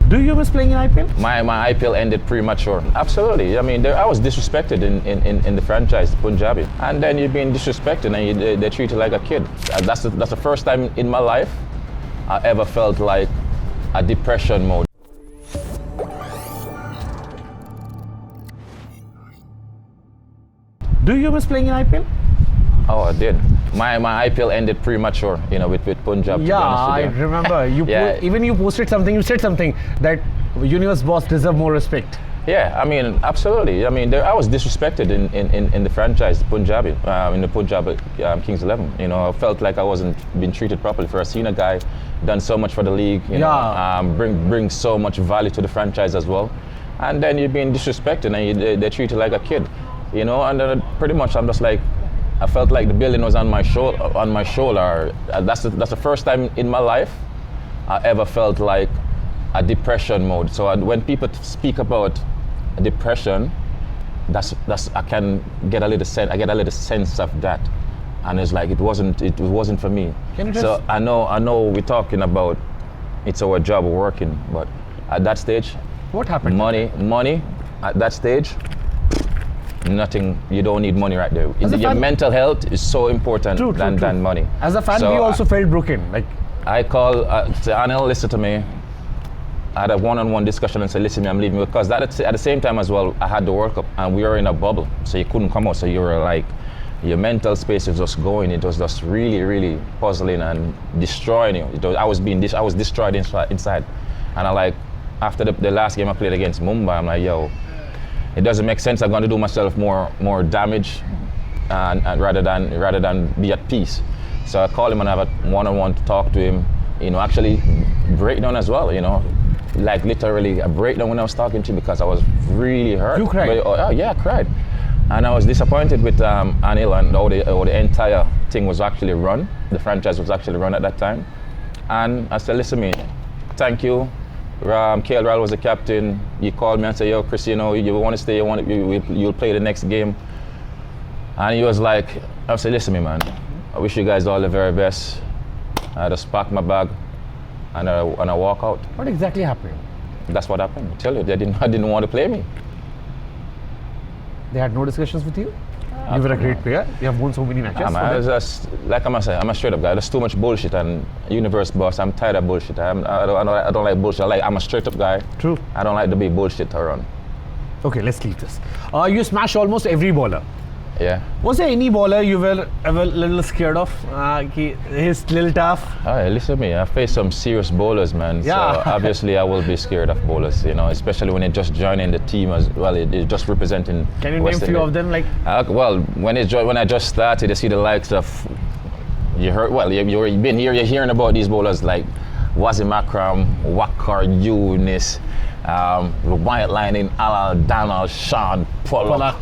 Do you miss playing in IPL? My IPL ended premature. Absolutely. I mean, I was disrespected in the franchise, Punjabi. And then you're being disrespected and they treat you like a kid. That's the first time in my life I ever felt like a depression mode. Do you miss playing in IPL? Oh, I did. My IPL ended premature, with Punjab. Yeah, I remember. Even you posted something, you said something that Universe Boss deserve more respect. Yeah, I mean, absolutely. I mean, I was disrespected in the franchise, Punjabi, in the Punjab Kings 11. I felt like I wasn't being treated properly. For a senior guy, done so much for the league, bring so much value to the franchise as well. And then you're being disrespected and they treat you like a kid, and then pretty much I'm just like, I felt like the building was on my shoulder. That's the first time in my life I ever felt like a depression mode. So when people speak about depression, that's I can get a little sense. I get a little sense of that, and it's like it wasn't for me. So I know we're talking about it's our job, we're working, but at that stage, what happened? Money. At that stage, nothing. You don't need money right there. Your mental health is so important than money. As a fan, we also felt broken. Like I call Anil, listen to me. I had a one-on-one discussion and said, listen, I'm leaving, because at the same time as well, I had the World Cup and we were in a bubble, so you couldn't come out. So you were like, your mental space was just going. It was just really, really puzzling and destroying you. I was destroyed inside. And I like, after the last game I played against Mumbai, I'm like, yo, it doesn't make sense. I'm going to do myself more damage, and rather than be at peace. So I called him and I have a one-on-one to talk to him. Actually breakdown as well. Like literally a breakdown when I was talking to him because I was really hurt. You cried? Yeah, I cried. And I was disappointed with Anil and how the entire thing was actually run. The franchise was actually run at that time. And I said, listen, thank you. KL was the captain. He called me and said, yo, Chris, you want to stay, you'll play the next game. And he was like, I said, listen, man, I wish you guys all the very best. I just packed my bag and I walk out. What exactly happened? That's what happened. I tell you, I didn't want to play me. They had no discussions with you? You were a great player. You have won so many matches. I'm a straight up guy. There's too much bullshit and Universe Boss. I'm tired of bullshit. I don't like bullshit. I'm a straight up guy. True. I don't like to be bullshit around. Okay, let's leave this. You smash almost every bowler. Yeah. Was there any bowler you were ever a little scared of? He's a little tough. Hey, listen to me. I faced some serious bowlers, man. Yeah. So obviously I will be scared of bowlers, especially when you're just joining the team as well. It's just representing. Can you name a few of them? Well, when I just started, you see the likes of. You've been here. You're hearing about these bowlers like Wasim Akram, Waqar Younis, Wyatt Lining, Alal Donald, Sean Pollock.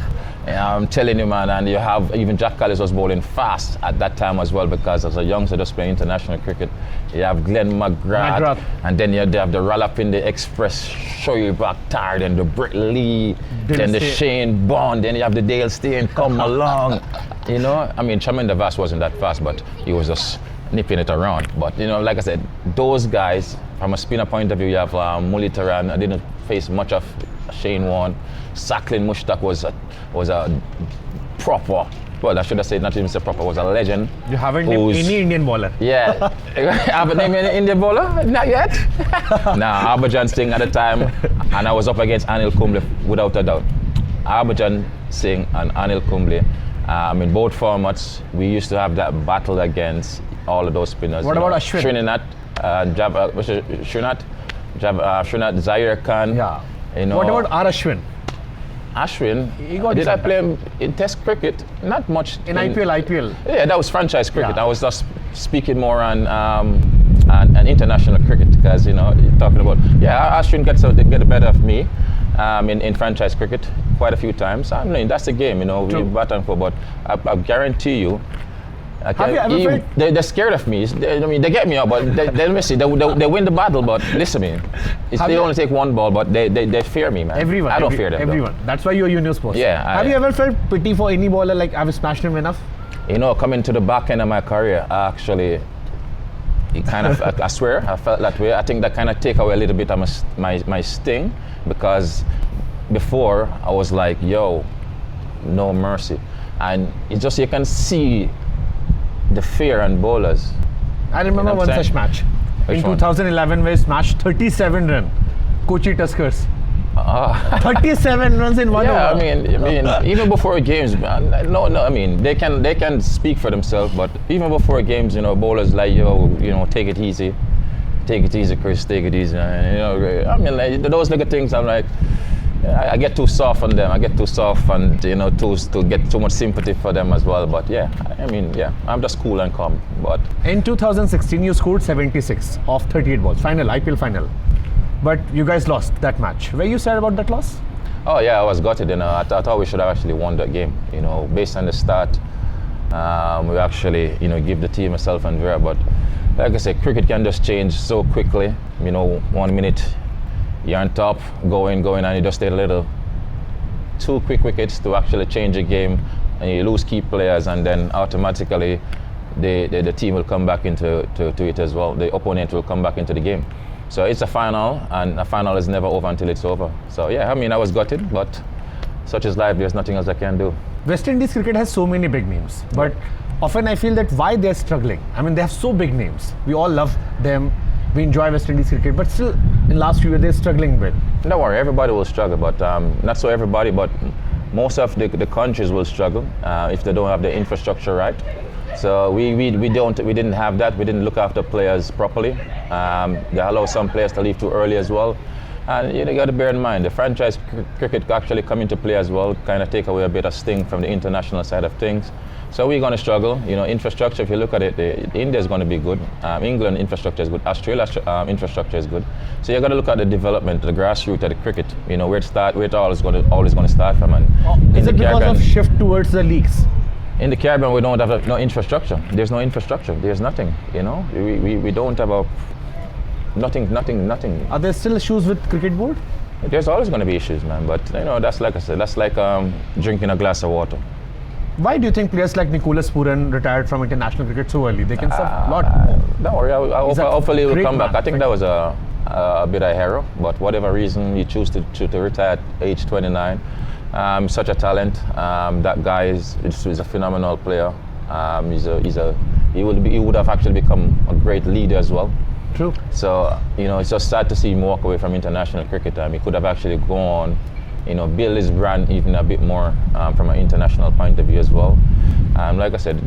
I'm telling you, man, and you have even Jack Callis was bowling fast at that time as well, because as a youngster just playing international cricket, you have Glenn McGrath, and then you have the Ralapindi Express, Shoaib Akhtar, then the Brett Lee, then the Shane Bond, then you have the Dale Steyn come along. I mean, Charminder Vass wasn't that fast, but he was just nipping it around. But like I said, those guys, from a spinner point of view, you have Mulitaran. I didn't face much of Shane Warne. Saqlain Mushtaq was a proper, well, I should have said not even say proper, was a legend. You haven't named any Indian bowler? Yeah. I haven't named any Indian bowler? Not yet. Nah, Harbhajan Singh at the time, and I was up against Anil Kumble without a doubt. Harbhajan Singh and Anil Kumble, in both formats, we used to have that battle against all of those spinners. What about Ashwin? Srinath, Zaire Khan. Yeah. What about R. Ashwin? Ashwin, did I play him in Test cricket? Not much. In IPL? Yeah, that was franchise cricket. Yeah. I was just speaking more on international cricket, because you're talking about Ashwin gets the better of me in franchise cricket quite a few times. I mean, that's the game, we bat and forth, but I guarantee you. They're scared of me. They get me out, but they win the battle. But listen to me, they only take one ball, but they fear me, man. Everyone. I don't fear them. Everyone. That's why you're Universe Boss. Yeah. Have you ever felt pity for any bowler, like I've smashed him enough? Coming to the back end of my career, I actually it kind of, I swear, I felt that way. I think that kind of take away a little bit of my sting, because before I was like, yo, no mercy. And it just, you can see the fear in bowlers. I remember one such match. Which in one? 2011, we smashed 37 run. Kochi Tuskers. 37 runs in 1 Yeah, over. I mean, even before games, no, I mean, they can speak for themselves, but even before games, bowlers like, take it easy, Chris, take it easy. And, I mean, like, those little things, I'm like, I get too soft on them. I get too soft and, to get too much sympathy for them as well. But yeah, I mean, yeah, I'm just cool and calm. But In 2016, you scored 76 off 38 balls. Final, IPL final. But you guys lost that match. Were you sad about that loss? oh yeah, I was gutted. I thought we should have actually won that game. Based on the start, we actually, give the team a self and vera. But like I said, cricket can just change so quickly. 1 minute you're on top, going, and you just take a little 2 quick wickets to actually change the game, and you lose key players, and then automatically the team will come back into it as well. The opponent will come back into the game. So it's a final, and a final is never over until it's over. So yeah, I mean, I was gutted, but such is life. There's nothing else I can do. West Indies cricket has so many big names, but often I feel that why they're struggling. I mean, they have so big names. We all love them. We enjoy West Indies cricket, but still, in last few years, they're struggling with. Don't worry, everybody will struggle, but not so everybody, but most of the countries will struggle if they don't have the infrastructure right. So we didn't have that. We didn't look after players properly. They allow some players to leave too early as well. And you got to bear in mind, the franchise cricket actually come into play as well, kind of take away a bit of sting from the international side of things. So we're going to struggle. Infrastructure, if you look at it, India is going to be good. England infrastructure is good. Australia infrastructure is good. So you got to look at the development, the grassroots of the cricket. Where it always going to start from. And Is it because of shift towards the leagues? In the Caribbean, we don't have no infrastructure. There's no infrastructure. There's nothing. We don't have nothing. Are there still issues with cricket board? There's always going to be issues, man. But that's like I said. That's like drinking a glass of water. Why do you think players like Nicholas Pooran retired from international cricket so early? They can serve a lot more. Don't worry, hopefully he'll come back. man. I think that was a bit of error, but whatever reason he chose to retire at age 29. Such a talent. That guy is a phenomenal player. He would have actually become a great leader as well. True. So it's just sad to see him walk away from international cricket. He could have actually gone, build his brand even a bit more from an international point of view as well. Like I said,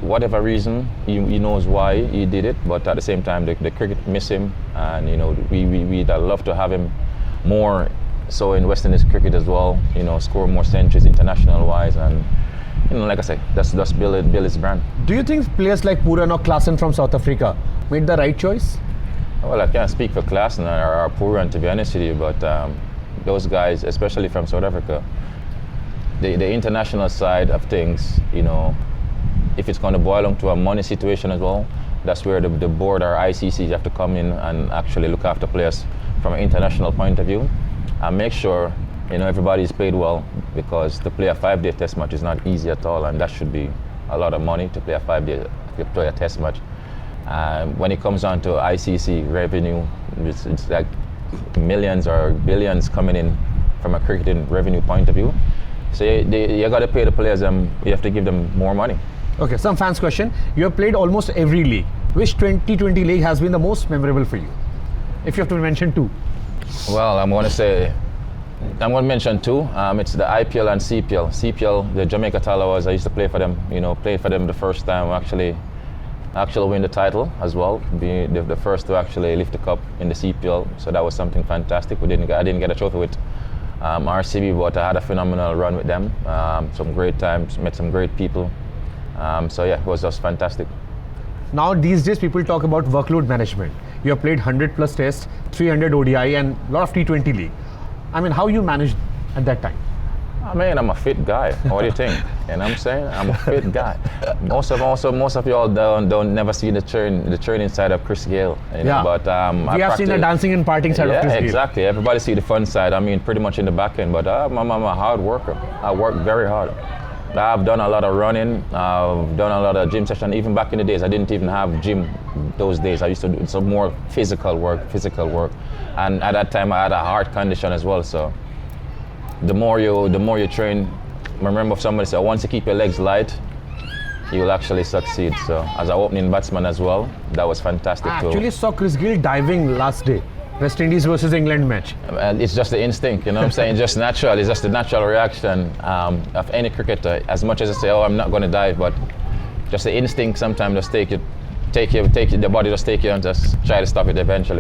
whatever reason, he knows why he did it, but at the same time, the cricket miss him, and we'd love to have him more so in West Indies cricket as well. Score more centuries international wise, and like I said, that's build his brand. Do you think players like Pooran or Klaasen from South Africa made the right choice? Well, I can't speak for Klaasen or Pooran, to be honest with you, but those guys, especially from South Africa, the international side of things, if it's going to boil down to a money situation as well, that's where the board or ICC have to come in and actually look after players from an international point of view and make sure everybody is paid well, because to play a 5-day test match is not easy at all, and that should be a lot of money to play a 5-day test match. When it comes on to ICC revenue, it's like millions or billions coming in from a cricketing revenue point of view. So you got to pay the players, you have to give them more money. Okay, some fans question. You have played almost every league. Which 2020 league has been the most memorable for you? If you have to mention two. Well, I'm going to mention two. It's the IPL and CPL. CPL, the Jamaica Talawas, I used to play for them. Played for them the first time, actually win the title as well. Be the first to actually lift the cup in the CPL. So that was something fantastic. I didn't get a trophy with RCB, but I had a phenomenal run with them. Some great times, met some great people. So yeah, it was just fantastic. Now these days people talk about workload management. You have played 100 plus tests, 300 ODI and a lot of T20 league. I mean, how you managed at that time? I mean, I'm a fit guy. What do you think? You know what I'm saying? I'm a fit guy. Most of y'all don't never see the training side of Chris Gayle. Yeah. But we have seen the dancing and partying side of Chris Gayle. Exactly. Everybody see the fun side. I mean, pretty much in the back end. But I'm a hard worker. I work very hard. I've done a lot of running. I've done a lot of gym session. Even back in the days, I didn't even have gym those days. I used to do some more physical work. And at that time, I had a heart condition as well. So the more you train, remember somebody said, once you keep your legs light, you will actually succeed. So as an opening batsman as well, that was fantastic I too. actually saw Chris Gill diving last day. West Indies versus England match. And it's just the instinct, you know what I'm saying? Just natural. It's just the natural reaction of any cricketer. As much as I say, oh, I'm not going to dive, but just the instinct sometimes just the body just take you and just try to stop it eventually.